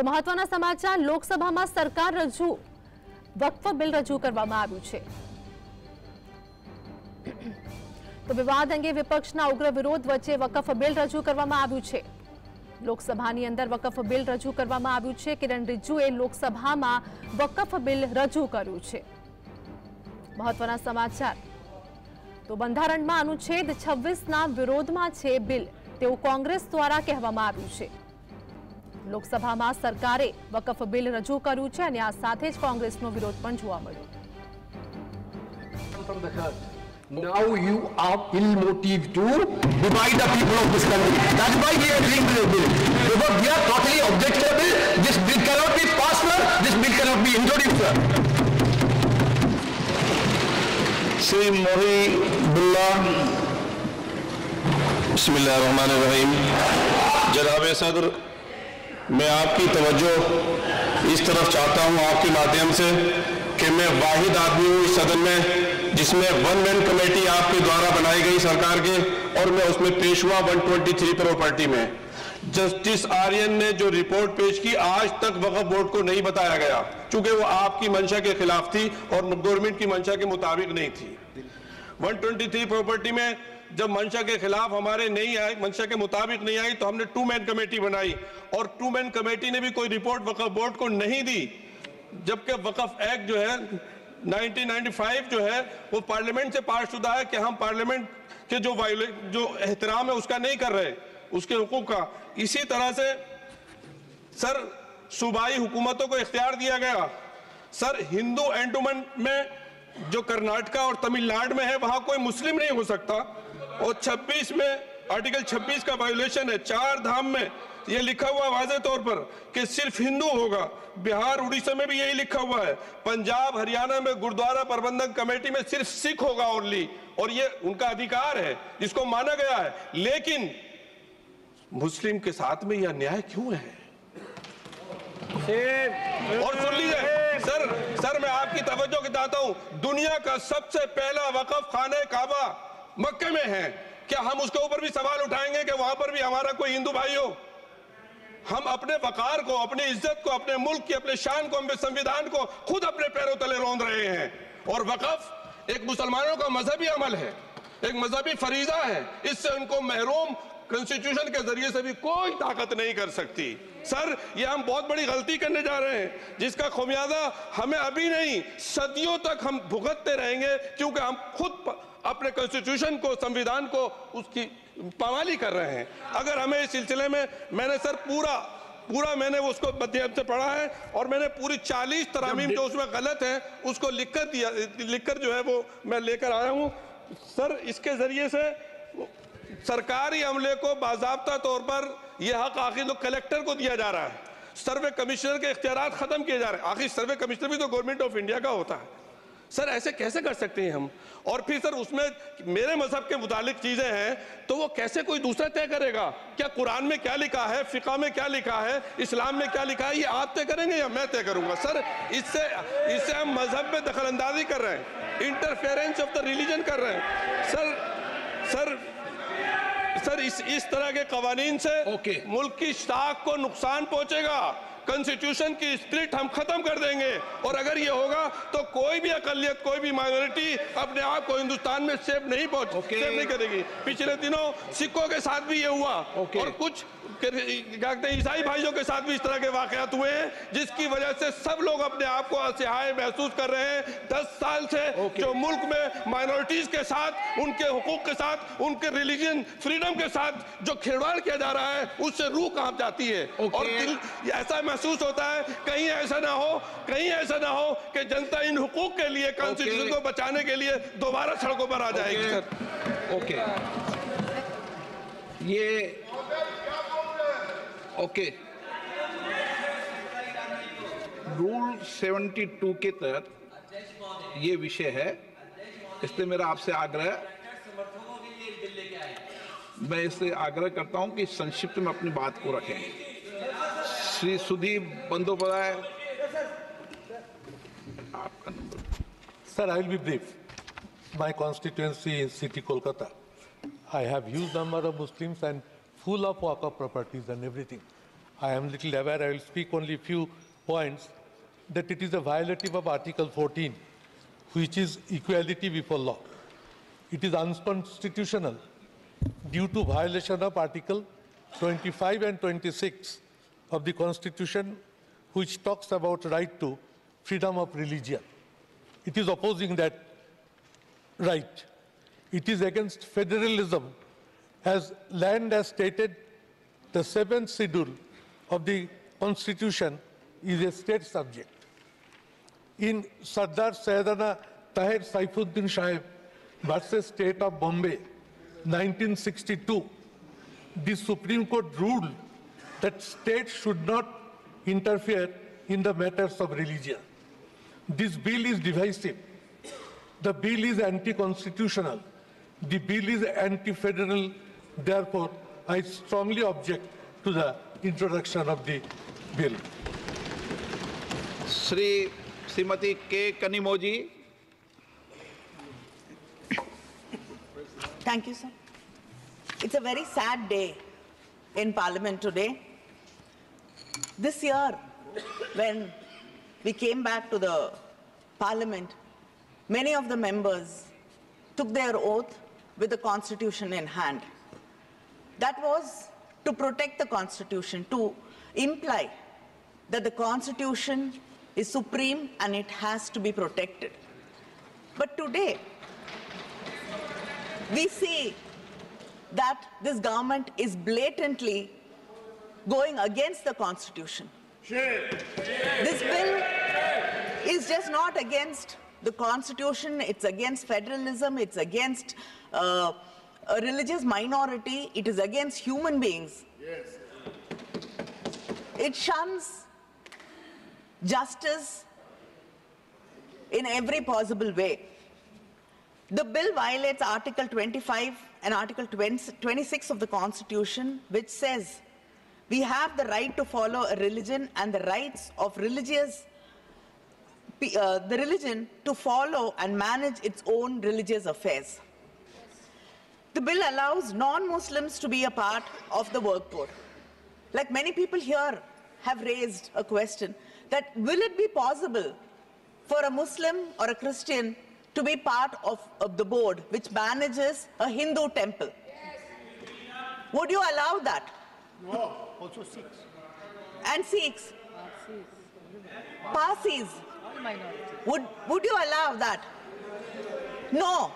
તો મહત્વના સમાચાર, લોકસભામાં સરકાર રજૂ વક્ફ બિલ રજૂ કરવામાં આવ્યું છે। તો વિવાદ અંગે વિપક્ષના ઉગ્ર વિરોધ વચ્ચે વકફ બિલ રજૂ કરવામાં આવ્યું છે। લોકસભાની અંદર વકફ બિલ રજૂ કરવામાં આવ્યું છે। કિરણ રિજ્જુએ લોકસભામાં વકફ બિલ રજૂ કર્યું છે। મહત્વના સમાચાર, તો બંધારણમાં અનુચ્છેદ 26ના વિરોધમાં છે બિલ તેવું કોંગ્રેસ દ્વારા કહેવામાં આવ્યું છે। લોકસભામાં સરકારે વકફ બિલ રજૂ કર્યું છે અને આ સાથે જ કોંગ્રેસનો વિરોધ પણ જોવા મળ્યો। Now you are ill-motivated to divide the people of this country. That's why we are doing this bill. Because we are totally objectionable. This bill cannot be passed, sir. This bill cannot be introduced, sir. Shri Mohibullah, बिस्मिल्लाहिर्रहमानिर्रहीम। जनाब सदर, मैं आपकी तवज्जो इस तरफ चाहता हूं आपके माध्यम से कि मैं वाहिद आदमी हूं इस सदन में जिसमें वन मैन कमेटी आपके द्वारा बनाई गई सरकार के, और मैं उसमें पेश हुआ 123 प्रॉपर्टी में। जस्टिस आर्यन ने जो रिपोर्ट पेश की, आज तक वक्फ बोर्ड को नहीं बताया गया, चूंकि वो आपकी मंशा के खिलाफ थी और गवर्नमेंट की मंशा के मुताबिक नहीं थी। 123 प्रॉपर्टी में जब मंशा के खिलाफ हमारे नहीं आई, मंशा के मुताबिक नहीं आई, तो हमने 2 मैन कमेटी बनाई और 2 मैन कमेटी ने भी कोई रिपोर्ट वक्फ बोर्ड को नहीं दी। जबकि वक्फ एक्ट जो है 1995 जो है वो पार्लियामेंट से पास शुदा है कि हम पार्लियामेंट के जो एहतराम है उसका नहीं कर रहे, उसके हुकूक का। इसी तरह से सर सूबाई हुकूमतों को इख्तियार दिया गया। सर हिंदू एंडोमेंट में जो कर्नाटका और तमिलनाडु में है वहां कोई मुस्लिम नहीं हो सकता, और 26 में आर्टिकल 26 का वायोलेशन है। 4 धाम में ये लिखा हुआ वाज़े तौर पर कि सिर्फ हिंदू होगा। बिहार उड़ीसा में भी यही लिखा हुआ है। पंजाब हरियाणा में गुरुद्वारा प्रबंधक कमेटी में सिर्फ सिख होगा ओनली, और ये उनका अधिकार है जिसको माना गया है। लेकिन मुस्लिम के साथ में यह अन्याय क्यों है? और सुन लीजिए सर मैं आपकी तवज्जो की चाहता हूं, दुनिया का सबसे पहला वक्फ खाने काबा मक्के में है। क्या हम उसके ऊपर भी सवाल उठाएंगे कि वहां पर भी हमारा कोई हिंदू भाई हो? हम अपने वकार को, अपनी इज्जत को, अपने मुल्क की, अपने शान को, अपने संविधान को खुद अपने पैरों तले रौंद रहे हैं। और वक्फ एक मुसलमानों का मजहबी अमल है, एक मजहबी फरीजा है। इससे उनको महरूम कॉन्स्टिट्यूशन के जरिए से भी कोई ताकत नहीं कर सकती। सर ये हम बहुत बड़ी गलती करने जा रहे हैं जिसका खुमियाजा हमें अभी नहीं सदियों तक हम भुगतते रहेंगे, क्योंकि हम खुद अपने कॉन्स्टिट्यूशन को, संविधान को, उसकी पामाली कर रहे हैं। अगर हमें इस सिलसिले में मैंने सर पूरा मैंने उसको मध्यम से पढ़ा है, और मैंने पूरी 40 तरामीम जो उसमें गलत है उसको लिखकर जो है वो मैं लेकर आया हूं। सर इसके जरिए से सरकारी अमले को बाज़ाब्ता तौर पर यह हक आखिर तो कलेक्टर को दिया जा रहा है। सर्वे कमिश्नर के इख्तियारात खत्म किए जा रहे हैं। आखिर सर्वे कमिश्नर भी तो गवर्नमेंट ऑफ इंडिया का होता है। सर ऐसे कैसे कर सकते हैं हम? और फिर सर उसमें मेरे मजहब के मुतालिक चीजें हैं तो वो कैसे कोई दूसरा तय करेगा? क्या कुरान में क्या लिखा है, फिक़ा में क्या लिखा है, इस्लाम में क्या लिखा है, ये आप तय करेंगे या मैं तय करूंगा? सर इससे हम मजहब में दखल अंदाजी कर रहे हैं, इंटरफेरेंस ऑफ द रिलीजन कर रहे हैं। सर इस तरह के कवानीन से मुल्क की साख को नुकसान पहुंचेगा। कॉन्स्टिट्यूशन की स्पिरिट हम खत्म कर देंगे, और अगर ये होगा तो कोई भी अकलियत, कोई भी माइनॉरिटी अपने आप को हिंदुस्तान में सेफ नहीं करेगी। पिछले दिनों सिखों के साथ भी ये हुआ, और कुछ ईसाई भाइयों के साथ भी इस तरह के वाकयात हुए हैं, जिसकी वजह से सब लोग अपने आप को असहाय महसूस कर रहे हैं। 10 साल से जो मुल्क में माइनॉरिटीज के साथ, उनके हुकूक के साथ, उनके रिलीजन फ्रीडम के साथ जो खिलवाड़ किया जा रहा है, उससे रूह कांप जाती है। और ऐसा महसूस होता है कहीं ऐसा ना हो कि जनता इन हुकूक के लिए, कॉन्स्टिट्यूशन को बचाने के लिए दोबारा सड़कों पर आ जाएगी। रूल 72 के तहत ये विषय है, इसलिए मेरा आपसे आग्रह, मैं इससे आग्रह करता हूं कि संक्षिप्त में अपनी बात को रखें। श्री सुदीप बंदोपाध्याय, आपका number. Sir, I will be brief. My constituency is City Kolkata. I have huge number of Muslims and full of waqf properties and everything. I am little aware, I will speak only few points, that it is a violative of Article 14, which is equality before law. It is unconstitutional due to violation of Article 25 and 26 of the Constitution, which talks about right to freedom of religion. It is opposing that right. It is against federalism, as land as stated, the 7th schedule of the Constitution is a state subject. In Sardar Sayyidina Tahir Saifuddin Sahib versus State of Bombay, 1962, the Supreme Court ruled that states should not interfere in the matters of religion. This bill is divisive. The bill is anti-constitutional. The bill is anti-federal. Therefore, I strongly object to the introduction of the bill. Srimati K. Kanimoji. Thank you, sir. It's a very sad day in Parliament today. This year, when we came back to the Parliament, many of the members took their oath with the Constitution in hand. That was to protect the Constitution, to imply that the Constitution is supreme and it has to be protected. But today, we see that this government is blatantly going against the Constitution. This bill is just not against the Constitution, it's against federalism, it's against a religious minority, it is against human beings. It shuns justice in every possible way. The bill violates Article 25 and Article 26 of the Constitution, which says we have the right to follow a religion and the rights of the religion to follow and manage its own religious affairs. The bill allows non-Muslims to be a part of the work board. Like many people here have raised a question that will it be possible for a Muslim or a Christian to be part of the board which manages a Hindu temple? Yes. Would you allow that? No, also Sikhs. And Sikhs? Parsis? Would you allow that? No.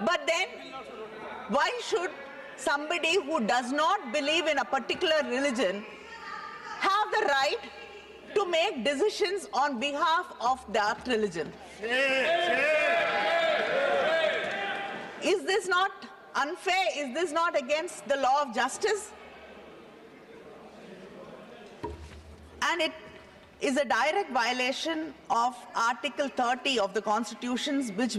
But then, why should somebody who does not believe in a particular religion have the right to make decisions on behalf of that religion? Is this not unfair? Is this not against the law of justice? And it is a direct violation of Article 30 of the Constitution, which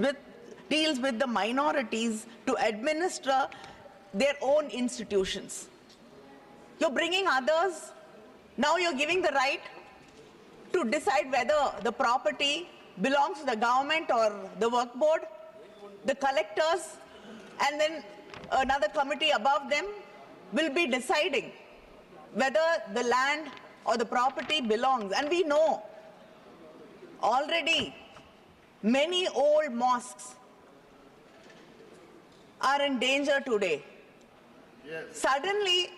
deals with the minorities to administer their own institutions. You're bringing others, now you're giving the right to decide whether the property belongs to the government or the work board, the collectors, and then another committee above them will be deciding whether the land or the property belongs. And we know already many old mosques are in danger today. Yes. Suddenly,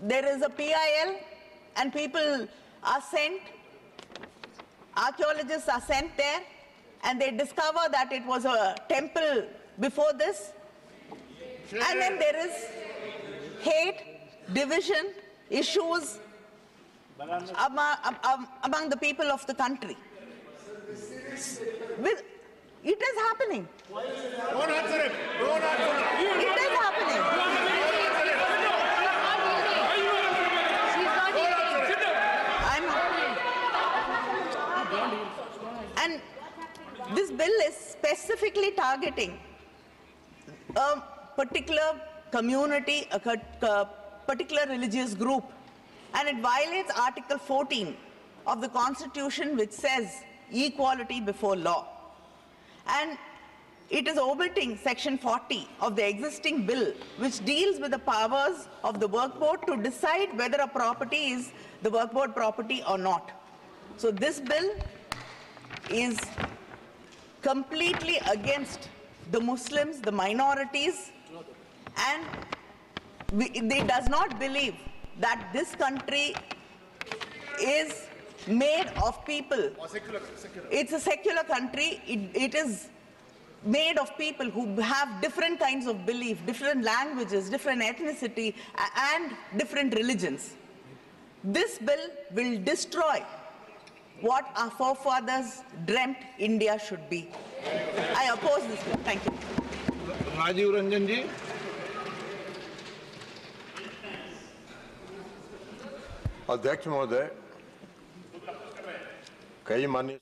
there is a PIL and people are sent, archaeologists are sent there, and they discover that it was a temple before this. And then there is hate, division, issues among the people of the country. It is happening. Don't answer him. Don't answer him. It is happening. And this bill is specifically targeting a particular community, a particular religious group, and it violates Article 14 of the Constitution, which says equality before law. And it is omitting section 40 of the existing bill, which deals with the powers of the work board to decide whether a property is the work board property or not. So this bill is completely against the Muslims, the minorities, and it does not believe that this country is made of people. It's a secular country. It is made of people who have different kinds of belief, different languages, different ethnicity, and different religions. This bill will destroy what our forefathers dreamt India should be. I oppose this bill. Thank you. Rajiv Ranjan ji. अध्यक्ष महोदय, कई माननीय